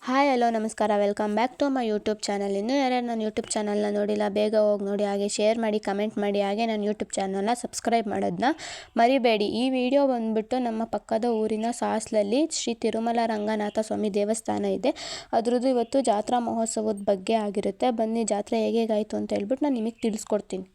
Hi hello ನಮಸ್ಕಾರ, welcome back to my YouTube channel. ಇನ್ನೂ ಯಾರ್ಯಾರು ನನ್ನ ಯೂಟ್ಯೂಬ್ ಚಾನಲ್ನ ನೋಡಿಲ್ಲ ಬೇಗ ಹೋಗಿ ನೋಡಿ, ಹಾಗೆ ಶೇರ್ ಮಾಡಿ, ಕಮೆಂಟ್ ಮಾಡಿ, ಹಾಗೆ ನನ್ನ ಯೂಟ್ಯೂಬ್ ಚಾನಲ್ನ ಸಬ್ಸ್ಕ್ರೈಬ್ ಮಾಡೋದನ್ನ ಮರಿಬೇಡಿ. ಈ ವಿಡಿಯೋ ಬಂದುಬಿಟ್ಟು ನಮ್ಮ ಪಕ್ಕದ ಊರಿನ ಸಾಸ್ಲಲ್ಲಿ ಶ್ರೀ ತಿರುಮಲ ರಂಗನಾಥ ಸ್ವಾಮಿ ದೇವಸ್ಥಾನ ಇದೆ. ಅದ್ರದ್ದು ಇವತ್ತು ಜಾತ್ರಾ ಮಹೋತ್ಸವದ ಬಗ್ಗೆ ಆಗಿರುತ್ತೆ. ಬನ್ನಿ ಜಾತ್ರೆ ಹೇಗಾಯಿತು ಅಂತ ಹೇಳ್ಬಿಟ್ಟು ನಾನು ನಿಮಗೆ ತಿಳಿಸ್ಕೊಡ್ತೀನಿ.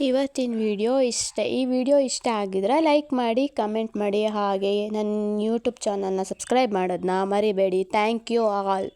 ಇವತ್ತಿನ ಈ ವಿಡಿಯೋ ಇಷ್ಟ ಆಗಿದ್ರೆ ಲೈಕ್ ಮಾಡಿ, ಕಮೆಂಟ್ ಮಾಡಿ, ಹಾಗೆ ನನ್ನ ಯೂಟ್ಯೂಬ್ ಚಾನಲ್ನ ಸಬ್ಸ್ಕ್ರೈಬ್ ಮಾಡೋದನ್ನ ಮರಿಬೇಡಿ. Thank you all.